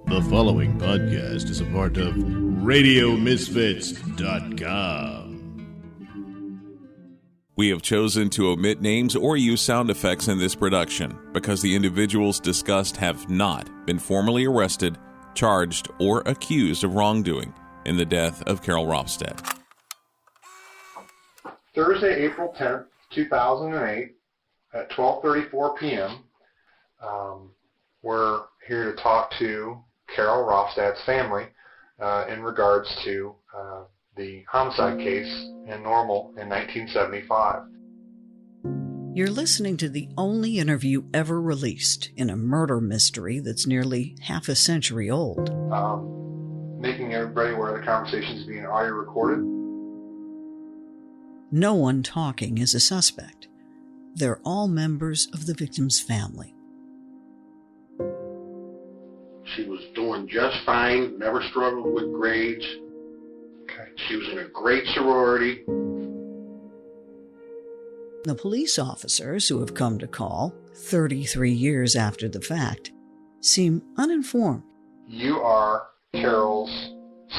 The following podcast is a part of RadioMisfits.com. We have chosen to omit names or use sound effects in this production because the individuals discussed have not been formally arrested, charged, or accused of wrongdoing in the death of Carol Rofstad. Thursday, April 10th, 2008, at 12:34 p.m., we're here to talk to Carol Rofstad's family in regards to the homicide case in Normal in 1975. You're listening to the only interview ever released in a murder mystery that's nearly half a century old. Making everybody aware the conversation is being audio recorded. No one talking is a suspect. They're all members of the victim's family. She was doing just fine, never struggled with grades. Okay. She was in a great sorority. The police officers who have come to call, 33 years after the fact, seem uninformed. You are Carol's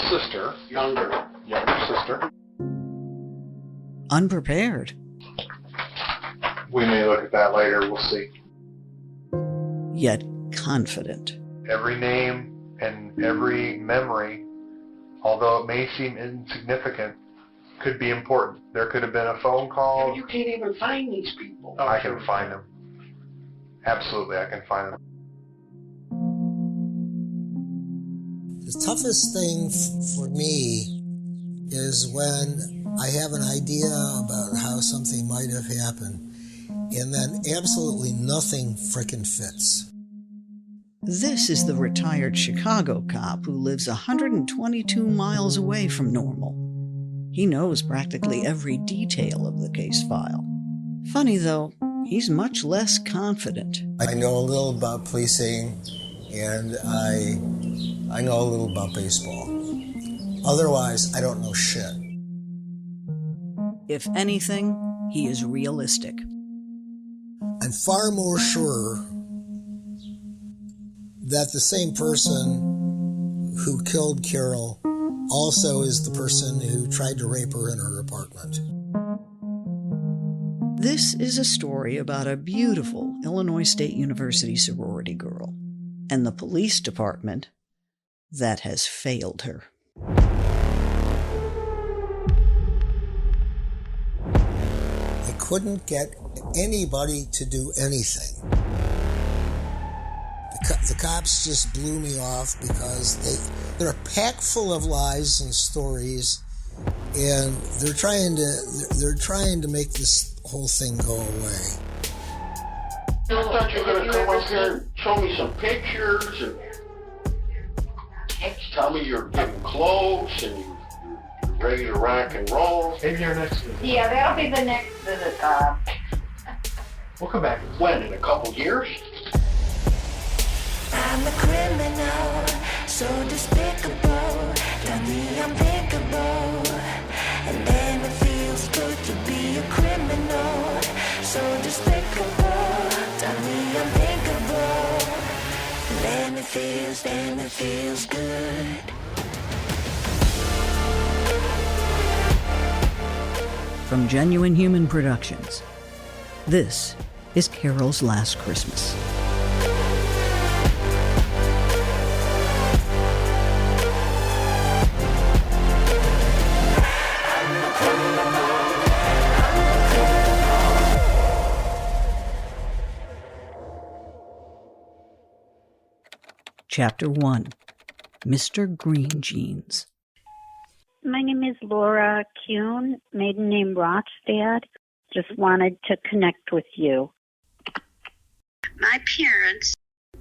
sister, younger sister. Unprepared. We may look at that later, we'll see. Yet confident. Every name and every memory, although it may seem insignificant, could be important. There could have been a phone call. You can't even find these people. I can find them. Absolutely, I can find them. The toughest thing for me is when I have an idea about how something might have happened, and then absolutely nothing frickin' fits. This is the retired Chicago cop who lives 122 miles away from Normal. He knows practically every detail of the case file. Funny though, he's much less confident. I know a little about policing, and I know a little about baseball. Otherwise, I don't know shit. If anything, he is realistic. I'm far more sure that the same person who killed Carol also is the person who tried to rape her in her apartment. This is a story about a beautiful Illinois State University sorority girl and the police department that has failed her. I couldn't get anybody to do anything. The cops just blew me off because they're packed full of lies and stories, and they're trying to make this whole thing go away. I thought you were going to come up here and show me some pictures and tell me you're getting close and you're ready to rock and roll. Maybe our next visit. Yeah, that'll be the next visit. We'll come back. When? In a couple years? I'm a criminal, so despicable. Tell me I'm thinkable, and then it feels good to be a criminal, so despicable. Tell me I'm thinkable, and then it feels good. From Genuine Human Productions, this is Carol's Last Christmas. Chapter 1, Mr. Green Jeans. My name is Laura Kuhn, maiden name Rofstad. Just wanted to connect with you. My parents,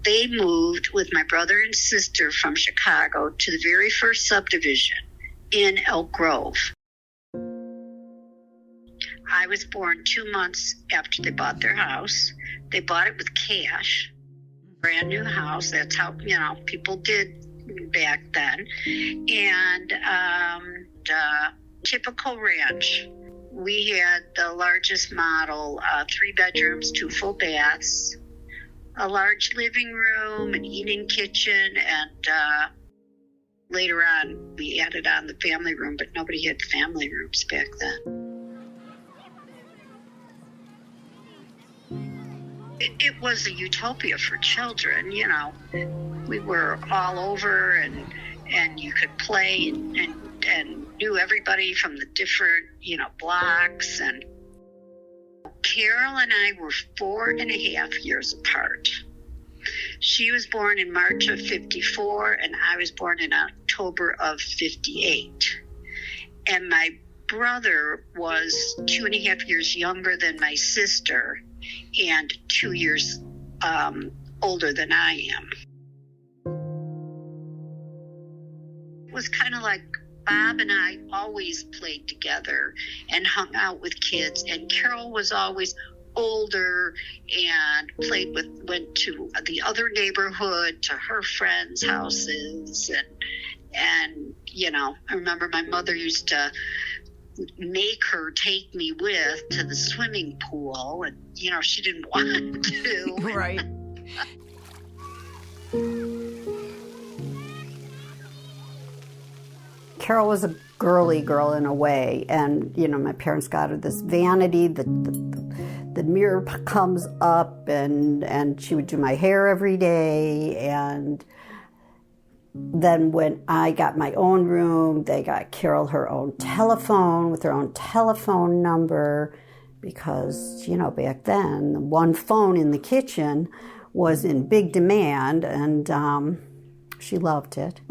they moved with my brother and sister from Chicago to the very first subdivision in Elk Grove. I was born 2 months after they bought their house. They bought it with cash. Brand new house. That's how, people did back then. And typical ranch. we had the largest model, 3 bedrooms, 2 full baths, a large living room, an eating kitchen, and later on we added on the family room, but nobody had family rooms back then. It was a utopia for children, you know. We were all over, and you could play and knew everybody from the different, you know, blocks. And Carol and I were 4.5 years apart. She was born in March of 54, and I was born in October of 58. And my brother was 2.5 years younger than my sister, and 2 years older than I am. It was kind of like Bob and I always played together and hung out with kids, and Carol was always older and went to the other neighborhood, to her friends' houses, and you know, I remember my mother used to make her take me to the swimming pool, and you know, she didn't want to. Right. Carol was a girly girl in a way, and you know, my parents got her this vanity. The mirror comes up, and she would do my hair every day. And then when I got my own room, they got Carol her own telephone with her own telephone number, because, you know, back then, one phone in the kitchen was in big demand, and she loved it.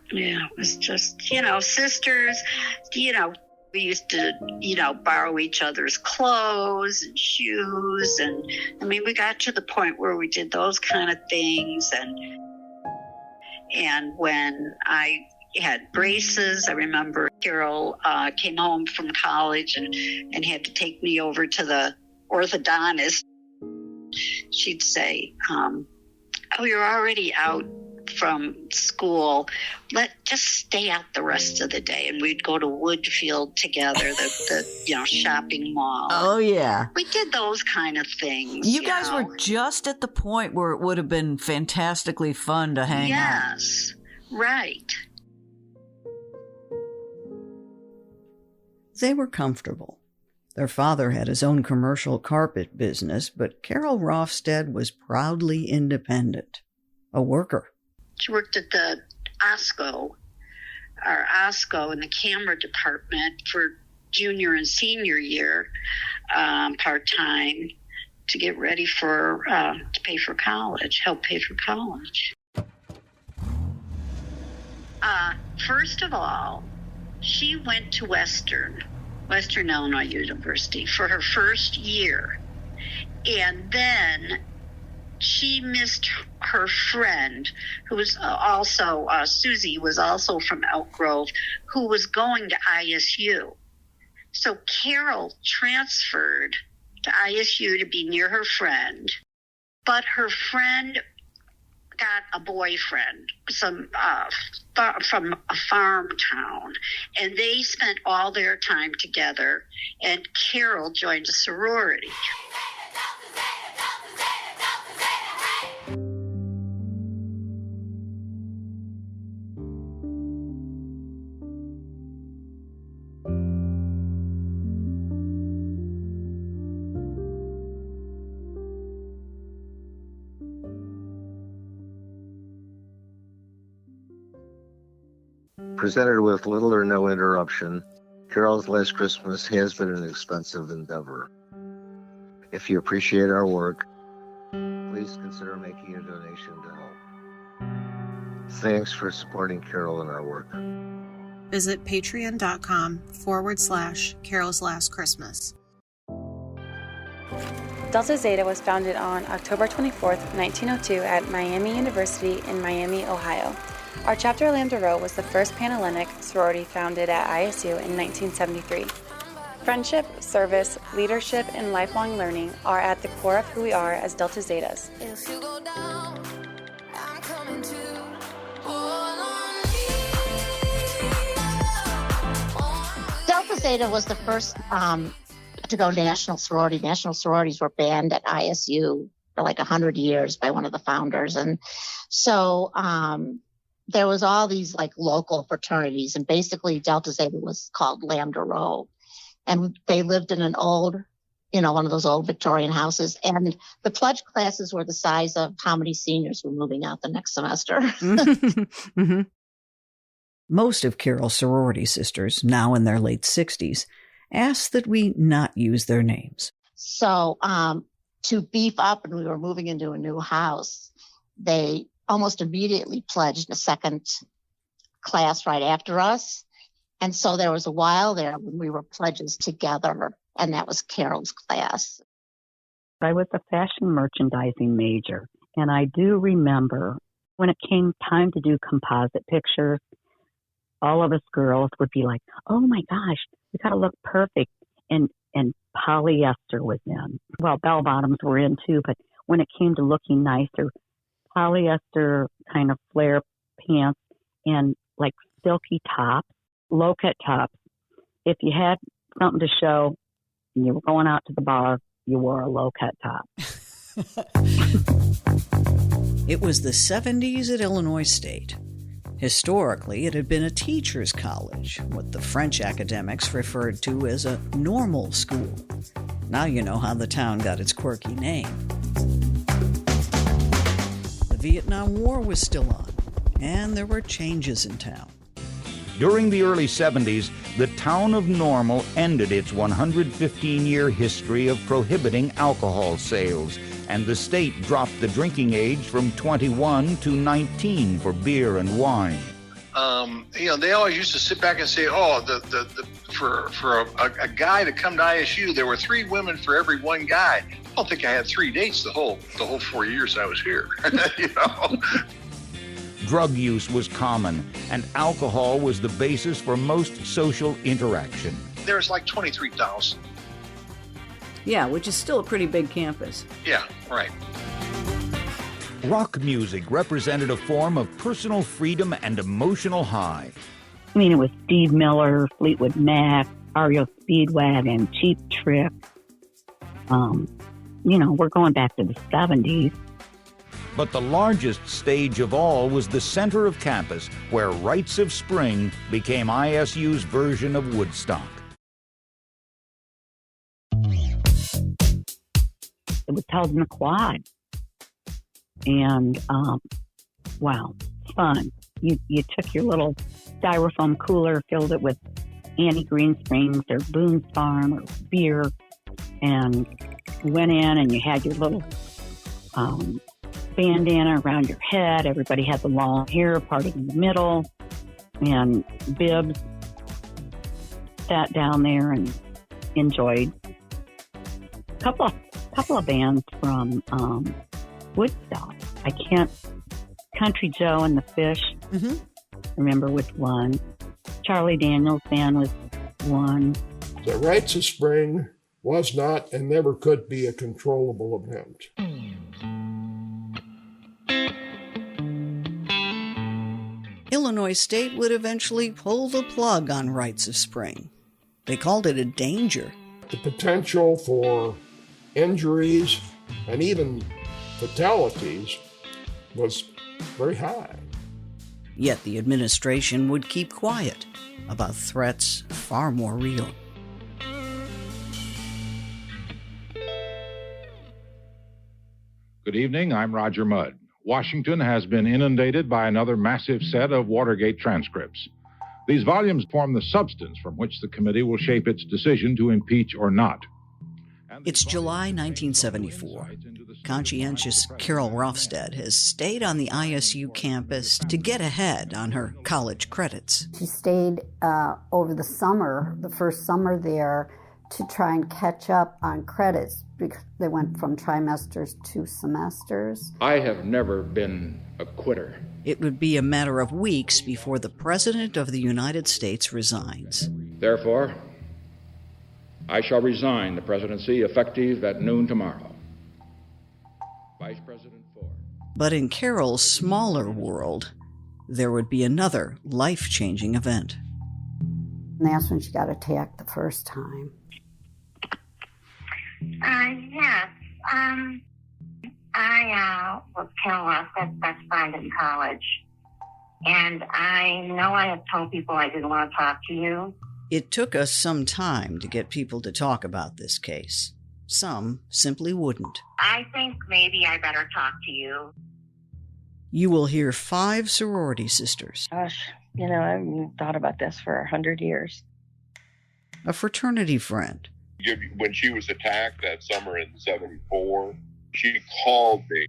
Yeah, it was just, you know, sisters, you know, we used to, you know, borrow each other's clothes and shoes. And I mean, we got to the point where we did those kind of things. And when I had braces, I remember Carol came home from college and had to take me over to the orthodontist. She'd say, oh, you're already out from school, just stay out the rest of the day. And we'd go to Woodfield together, the you know, shopping mall. Oh, yeah. We did those kind of things. You guys were just at the point where it would have been fantastically fun to hang out. Yes, right. They were comfortable. Their father had his own commercial carpet business, but Carol Rofstad was proudly independent, a worker. She worked at the OSCO in the camera department for junior and senior year, part-time, to get ready for, to pay for college, help pay for college. First of all, she went to Western Illinois University for her first year. And then she missed her friend, who was also, Susie was also from Elk Grove, who was going to ISU. So Carol transferred to ISU to be near her friend, but her friend got a boyfriend, from a farm town, and they spent all their time together, and Carol joined a sorority. Presented with little or no interruption, Carol's Last Christmas has been an expensive endeavor. If you appreciate our work, please consider making a donation to help. Thanks for supporting Carol and our work. Visit patreon.com/Carol's Last Christmas. Delta Zeta was founded on October 24th, 1902 at Miami University in Miami, Ohio. Our chapter Lambda Rho was the first Panhellenic sorority founded at ISU in 1973. Friendship, service, leadership, and lifelong learning are at the core of who we are as Delta Zetas. If you go down, I'm coming too. Zeta was the first to go national sorority. National sororities were banned at ISU for like 100 years by one of the founders. And so there was all these like local fraternities, and basically Delta Zeta was called Lambda Rho. And they lived in an old, one of those old Victorian houses. And the pledge classes were the size of how many seniors were moving out the next semester. Mm-hmm. Most of Carol's sorority sisters, now in their late 60s, asked that we not use their names. So to beef up, and we were moving into a new house, they almost immediately pledged a second class right after us. And so there was a while there when we were pledges together, and that was Carol's class. I was a fashion merchandising major, and I do remember when it came time to do composite pictures, all of us girls would be like, oh my gosh, we got to look perfect. And polyester was in. Well, bell bottoms were in too, but when it came to looking nicer, polyester kind of flare pants and like silky tops, low cut tops. If you had something to show and you were going out to the bar, you wore a low cut top. It was the 70s at Illinois State. Historically, it had been a teacher's college, what the French academics referred to as a normal school. Now you know how the town got its quirky name. The Vietnam War was still on, and there were changes in town. During the early 70s, the town of Normal ended its 115-year history of prohibiting alcohol sales, and the state dropped the drinking age from 21 to 19 for beer and wine. They always used to sit back and say, for a guy to come to ISU, there were 3 women for every one guy. I don't think I had 3 dates the whole 4 years I was here. Drug use was common, and alcohol was the basis for most social interaction. There's like 23,000. Yeah, which is still a pretty big campus. Yeah, right. Rock music represented a form of personal freedom and emotional high. I mean, it was Steve Miller, Fleetwood Mac, REO Speedwagon, Cheap Trick. We're going back to the 70s. But the largest stage of all was the center of campus, where Rites of Spring became ISU's version of Woodstock. It was held in the quad. And, wow, fun. You took your little styrofoam cooler, filled it with Annie Green Springs or Boone's Farm or beer, and went in and you had your little bandana around your head. Everybody had the long hair parted in the middle, and bibs. Sat down there and enjoyed a couple of bands from Woodstock. Country Joe and the Fish. Mm-hmm. Remember which one? Charlie Daniels band was one. The Rites of Spring was not and never could be a controllable event. Illinois State would eventually pull the plug on Rites of Spring. They called it a danger. The potential for injuries and even fatalities was very high. Yet the administration would keep quiet about threats far more real. Good evening, I'm Roger Mudd. Washington has been inundated by another massive set of Watergate transcripts. These volumes form the substance from which the committee will shape its decision to impeach or not. It's July 1974. Conscientious Carol Rofstad has stayed on the ISU campus to get ahead on her college credits. She stayed over the summer, the first summer there, to try and catch up on credits because they went from trimesters to semesters. I have never been a quitter. It would be a matter of weeks before the President of the United States resigns. Therefore, I shall resign the presidency effective at noon tomorrow. Vice President Ford. But in Carol's smaller world, there would be another life-changing event. And that's when she got attacked the first time. Yes. I was Carol Rofstad's best friend in college. And I know I have told people I didn't want to talk to you. It took us some time to get people to talk about this case. Some simply wouldn't. I think maybe I better talk to you. You will hear 5 sorority sisters. Gosh, I haven't thought about this for 100 years. A fraternity friend. When she was attacked that summer in '74, she called me.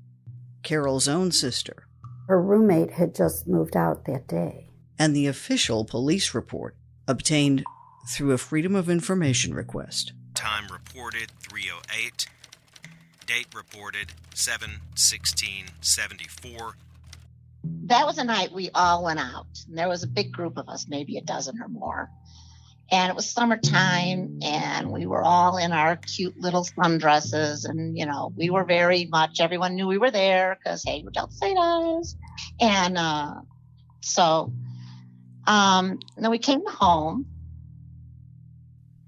Carol's own sister. Her roommate had just moved out that day. And the official police report obtained through a Freedom of Information request. Time reported 3:08. Date reported 7/16/74. That was a night we all went out. And there was a big group of us, maybe a dozen or more. And it was summertime, and we were all in our cute little sundresses. And, we were very much, everyone knew we were there because, hey, we're Delta Zetas. And then we came home.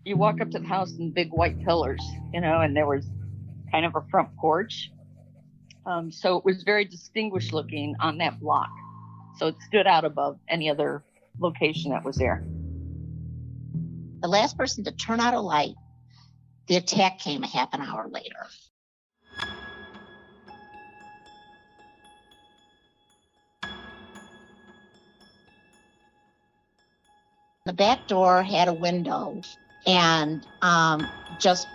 You walk up to the house in big white pillars, and there was kind of a front porch. So it was very distinguished looking on that block. So it stood out above any other location that was there. The last person to turn out a light, the attack came a half an hour later. The back door had a window and just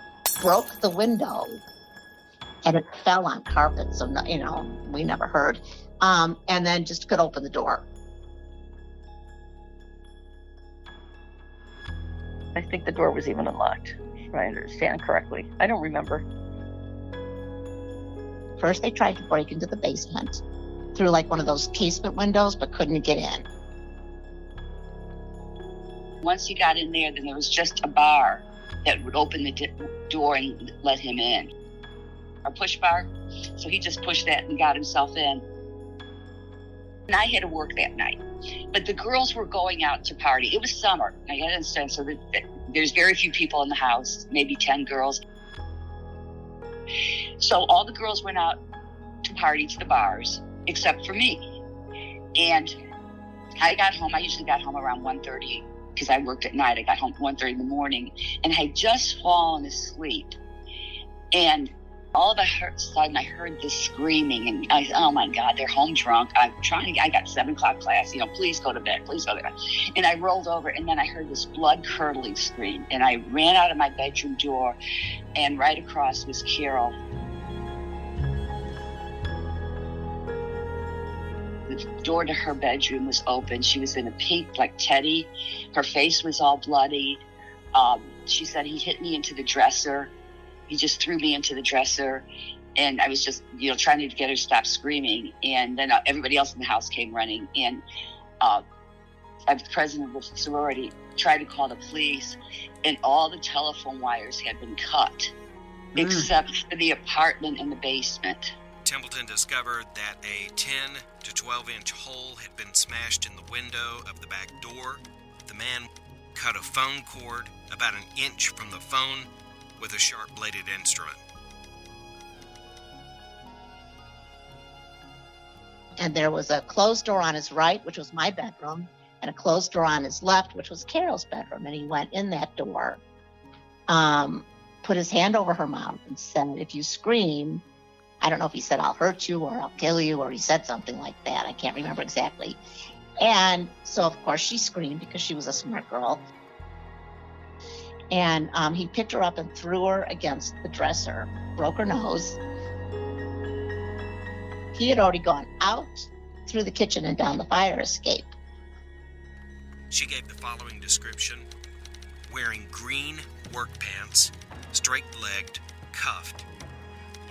broke the window, and it fell on carpet, so we never heard. And then just could open the door. I think the door was even unlocked, if I understand correctly. I don't remember. First, they tried to break into the basement through one of those casement windows, but couldn't get in. Once he got in there, then there was just a bar that would open the door and let him in. A push bar. So he just pushed that and got himself in. And I had to work that night. But the girls were going out to party. It was summer. I understand. So there's very few people in the house, maybe 10 girls. So all the girls went out to party to the bars, except for me. And I got home. I usually got home around 1:30 because I worked at night. I got home at 1:30 in the morning. And I had just fallen asleep. And all of a sudden, I heard this screaming, and I said, oh my God, they're home drunk. I got 7 o'clock class, please go to bed, please go to bed. And I rolled over, and then I heard this blood-curdling scream, and I ran out of my bedroom door, and right across was Carol. The door to her bedroom was open. She was in a pink, like teddy. Her face was all bloody. She said he hit me into the dresser. He just threw me into the dresser, and I was just, trying to get her to stop screaming. And then everybody else in the house came running, and I was president of the sorority, tried to call the police, and all the telephone wires had been cut, except for the apartment in the basement. Templeton discovered that a 10 to 12-inch hole had been smashed in the window of the back door. The man cut a phone cord about an inch from the phone with a sharp-bladed instrument. And there was a closed door on his right, which was my bedroom, and a closed door on his left, which was Carol's bedroom. And he went in that door, put his hand over her mouth and said, if you scream, I don't know if he said, I'll hurt you or I'll kill you, or he said something like that. I can't remember exactly. And so, of course, she screamed because she was a smart girl. And he picked her up and threw her against the dresser, broke her nose. He had already gone out through the kitchen and down the fire escape. She gave the following description: wearing green work pants, straight-legged, cuffed,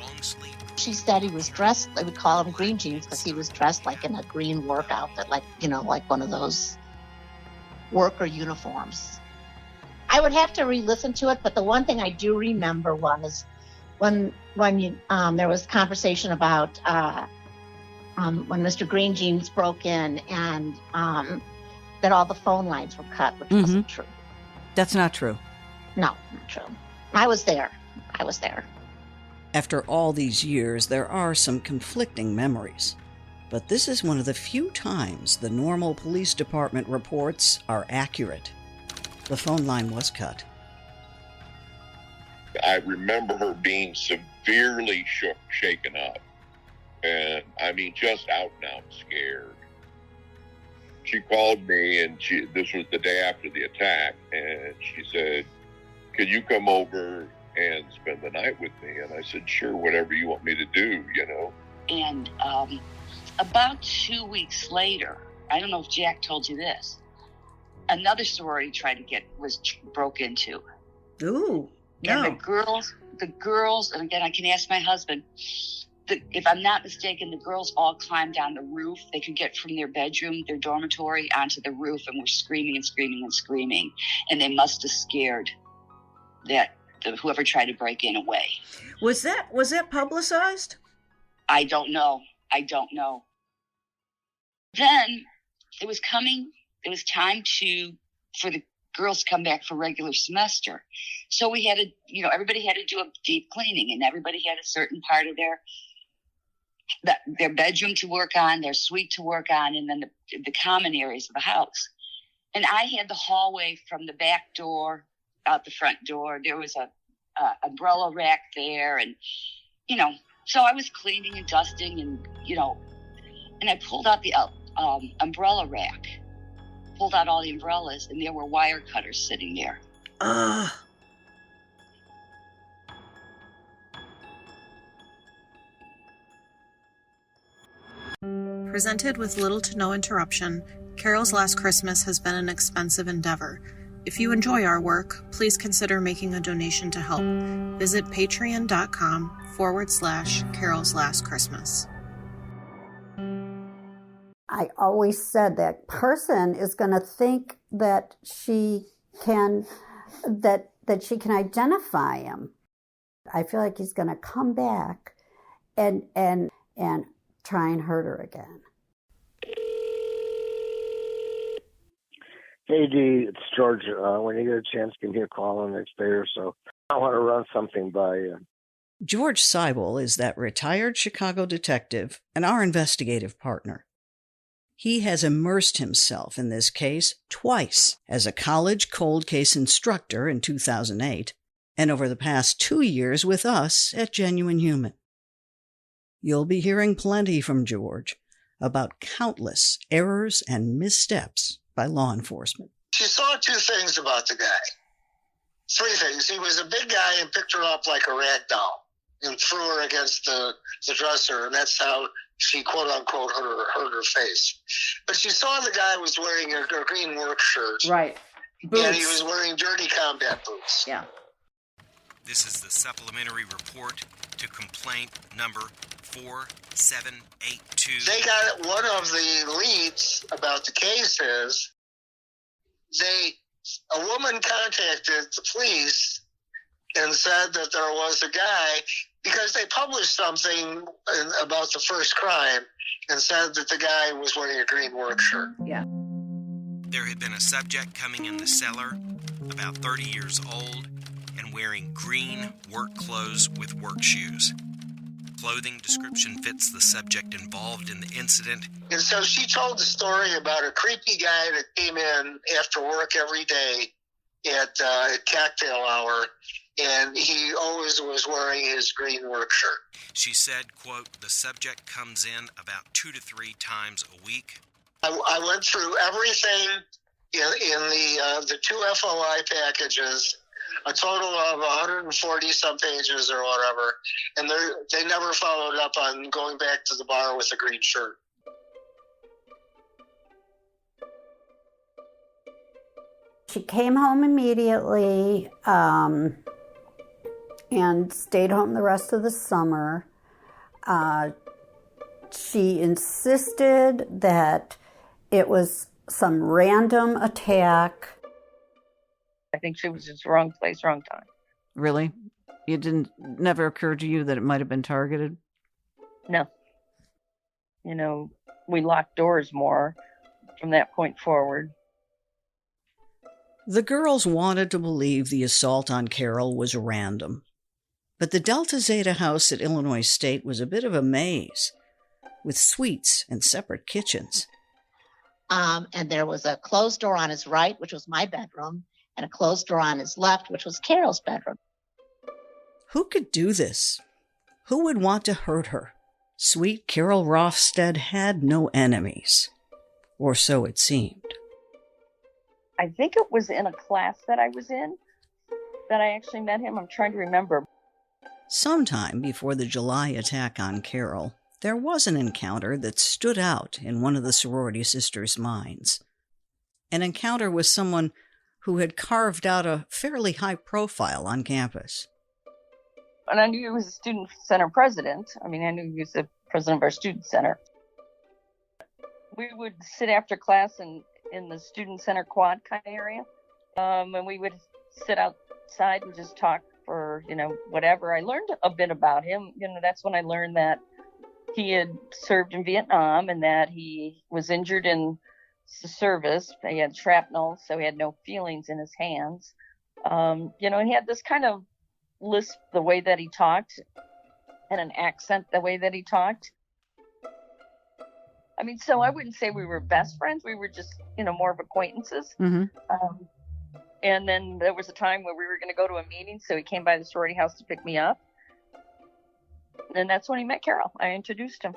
long sleeve. She said he was dressed, they would call him green jeans because he was dressed like in a green work outfit, like one of those worker uniforms. I would have to re-listen to it, but the one thing I do remember was when there was conversation about when Mr. Green Jeans broke in and that all the phone lines were cut, which wasn't true. That's not true. No, not true. I was there. After all these years, there are some conflicting memories. But this is one of the few times the Normal Police Department reports are accurate. The phone line was cut. I remember her being severely shaken up. And I mean, just out and out scared. She called me, and this was the day after the attack, and she said, "Could you come over and spend the night with me?" And I said, "Sure, whatever you want me to do, you know." And about 2 weeks later, I don't know if Jack told you this, another sorority was broke into. Ooh, no. And the girls, and again, I can ask my husband, if I'm not mistaken, the girls all climbed on the roof. They could get from their bedroom, their dormitory, onto the roof, and were screaming and screaming and screaming. And they must have scared whoever tried to break in away. Was that publicized? I don't know. Then it was time for the girls to come back for regular semester. So we had to, everybody had to do a deep cleaning, and everybody had a certain part of their bedroom to work on, their suite to work on, and then the common areas of the house. And I had the hallway from the back door out the front door. There was a umbrella rack there, and so I was cleaning and dusting, and and I pulled out the umbrella rack, pulled out all the umbrellas, and there were wire cutters sitting there. Presented with little to no interruption, Carol's Last Christmas has been an expensive endeavor. If you enjoy our work, please consider making a donation to help. Visit patreon.com/Carol's Last Christmas. I always said that person is going to think that she can identify him. I feel like he's going to come back and try and hurt her again. Hey, Dee, it's George. When you get a chance, give me a call in the next day or so. I want to run something by you. George Seibel is that retired Chicago detective and our investigative partner. He has immersed himself in this case twice as a college cold case instructor in 2008 and over the past 2 years with us at Genuine Human. You'll be hearing plenty from George about countless errors and missteps by law enforcement. She saw two things about the guy. Three things. He was a big guy and picked her up like a rag doll and threw her against the dresser, and that's how she, quote unquote, hurt her face. But she saw the guy was wearing a green work shirt. Right. Boots. And he was wearing dirty combat boots. Yeah. This is the supplementary report to complaint number 4782. They got one of the leads about the case is a woman contacted the police and said that there was a guy, because they published something about the first crime and said that the guy was wearing a green work shirt. Yeah. There had been a subject coming in the cellar, about 30 years old, and wearing green work clothes with work shoes. Clothing description fits the subject involved in the incident. And so she told the story about a creepy guy that came in after work every day at cocktail hour, and he always was wearing his green work shirt. She said, quote, the subject comes in about 2 to 3 times a week. I went through everything in the 2 FOI packages, a total of 140-some pages or whatever, and they never followed up on going back to the bar with a green shirt. She came home immediately and stayed home the rest of the summer. She insisted that it was some random attack. I think she was just wrong place, wrong time. Really? It never occurred to you that it might have been targeted? No. We locked doors more from that point forward. The girls wanted to believe the assault on Carol was random. But the Delta Zeta house at Illinois State was a bit of a maze, with suites and separate kitchens. And there was a closed door on his right, which was my bedroom, and a closed door on his left, which was Carol's bedroom. Who could do this? Who would want to hurt her? Sweet Carol Rofstad had no enemies. Or so it seemed. I think it was in a class that I was in that I actually met him. I'm trying to remember. Sometime before the July attack on Carol, there was an encounter that stood out in one of the sorority sisters' minds. An encounter with someone who had carved out a fairly high profile on campus. And I knew he was a student center president. I mean, I knew he was the president of our student center. We would sit after class in the student center quad kind of area. And we would sit outside and just talk for, whatever. I learned a bit about him. That's when I learned that he had served in Vietnam and that he was injured in the service. He had shrapnel, so he had no feelings in his hands. And he had this kind of lisp the way that he talked and an accent the way that he talked. I mean, so I wouldn't say we were best friends. We were just, more of acquaintances. Mm-hmm. And then there was a time where we were going to go to a meeting, so he came by the sorority house to pick me up. And that's when he met Carol. I introduced him.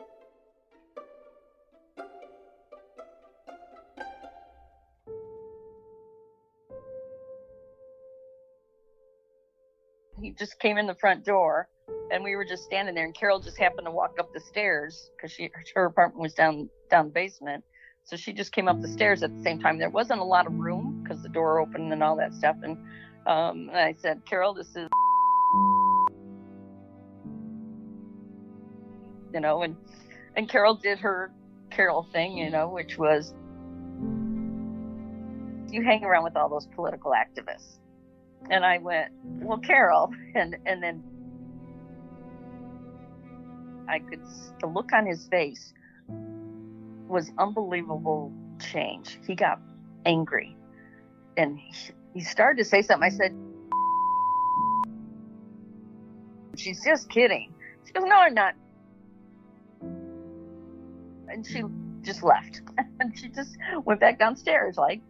He just came in the front door, and we were just standing there, and Carol just happened to walk up the stairs because her apartment was down the basement. So she just came up the stairs at the same time. There wasn't a lot of room because the door opened and all that stuff. And I said, Carol, this is, and Carol did her Carol thing, which was, you hang around with all those political activists. And I went, well, Carol, and then the look on his face was unbelievable change. He got angry and he started to say something. I said, she's just kidding. She goes, no, I'm not. And she just left. And she just went back downstairs, like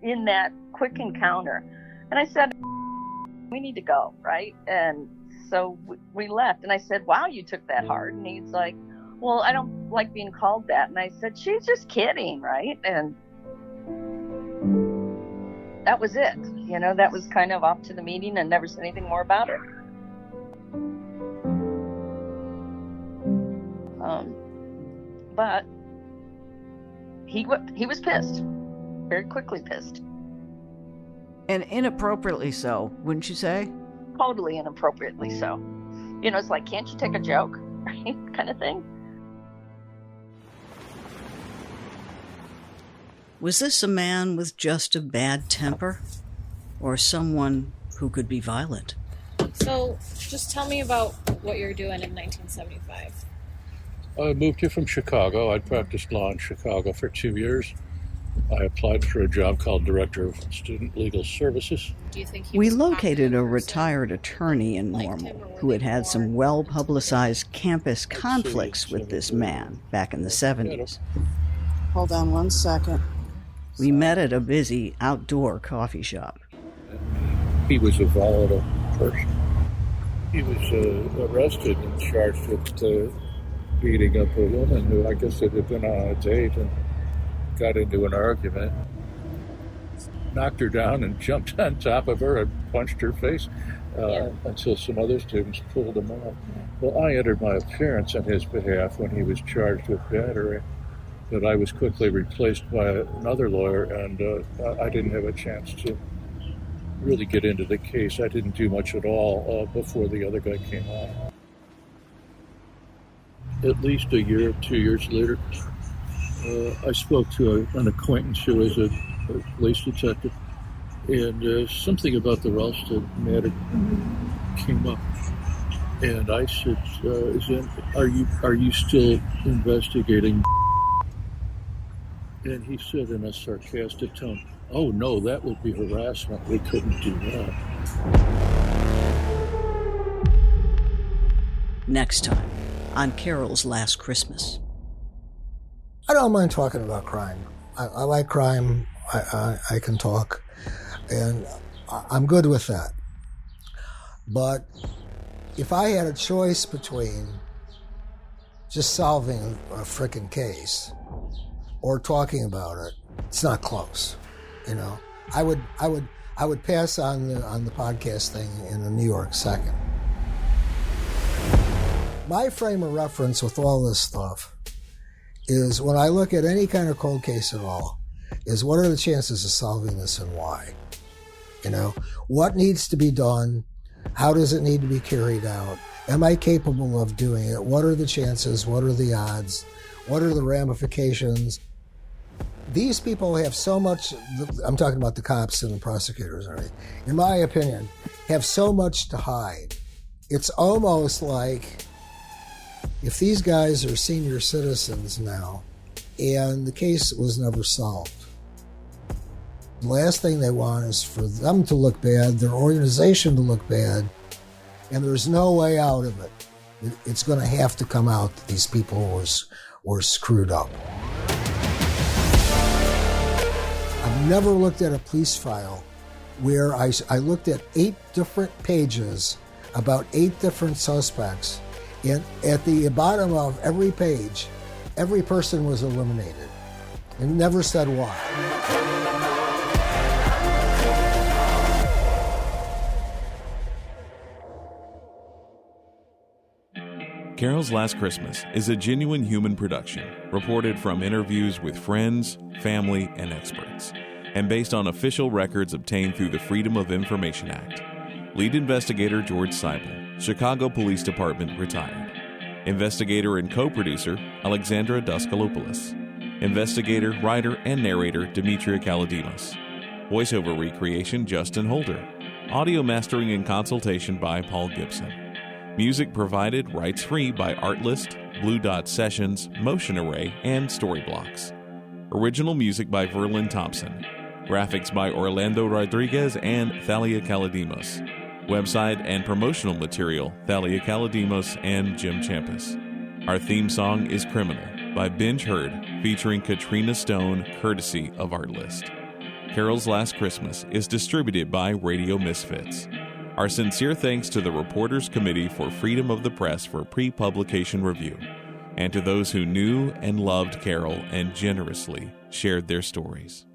in that quick encounter. And I said, we need to go, right? And so we left. And I said, wow, you took that hard. And he's like, well, I don't like being called that. And I said, she's just kidding, right? And that was it. That was kind of off to the meeting and never said anything more about it. But he was pissed, very quickly pissed. And inappropriately so, wouldn't you say? Totally inappropriately so. It's like, can't you take a joke, right? Kind of thing. Was this a man with just a bad temper? Or someone who could be violent? So, just tell me about what you're doing in 1975. I moved here from Chicago. I'd practiced law in Chicago for 2 years. I applied for a job called Director of Student Legal Services. Do you think we located a retired attorney in Normal who had had some well-publicized campus conflicts with this man back in the 70s. Hold on 1 second. We met at a busy outdoor coffee shop. He was a volatile person. He was arrested and charged with beating up a woman who I guess had been on a date and got into an argument, knocked her down and jumped on top of her and punched her face until some other students pulled him off. Well, I entered my appearance on his behalf when he was charged with battery, but I was quickly replaced by another lawyer, and I didn't have a chance to really get into the case. I didn't do much at all before the other guy came on. At least a year, 2 years later, I spoke to an acquaintance who was a police detective, and something about the Rofstad matter came up. And I said, are you still investigating? And he said in a sarcastic tone, Oh, no, that would be harassment. We couldn't do that. Next time on Carol's Last Christmas. I don't mind talking about crime. I like crime. I can talk. And I'm good with that. But if I had a choice between just solving a frickin' case or talking about it, it's not close. You know, I would pass on the podcast thing in a New York second. My frame of reference with all this stuff is when I look at any kind of cold case at all, is what are the chances of solving this and why? You know, what needs to be done? How does it need to be carried out? Am I capable of doing it? What are the chances? What are the odds? What are the ramifications? These people have so much, I'm talking about the cops and the prosecutors, right? In my opinion, have so much to hide. It's almost like if these guys are senior citizens now and the case was never solved, the last thing they want is for them to look bad, their organization to look bad, and there's no way out of it. It's going to have to come out that these people were screwed up. I've never looked at a police file where I looked at 8 different pages about 8 different suspects, and at the bottom of every page, every person was eliminated and never said why. Carol's Last Christmas is a genuine human production, reported from interviews with friends, family, and experts, and based on official records obtained through the Freedom of Information Act. Lead investigator George Seibel, Chicago Police Department, retired. Investigator and co-producer Alexandra Daskalopoulos. Investigator, writer, and narrator Demetria Kaladimos. Voiceover recreation Justin Holder. Audio mastering and consultation by Paul Gibson. Music provided rights-free by Artlist, Blue Dot Sessions, Motion Array, and Storyblocks. Original music by Verlin Thompson. Graphics by Orlando Rodriguez and Thalia Kaladimos. Website and promotional material, Thalia Kaladimos and Jim Champus. Our theme song is Criminal by Binge Herd, featuring Katrina Stone, courtesy of Artlist. Carol's Last Christmas is distributed by Radio Misfits. Our sincere thanks to the Reporters Committee for Freedom of the Press for pre-publication review, and to those who knew and loved Carol and generously shared their stories.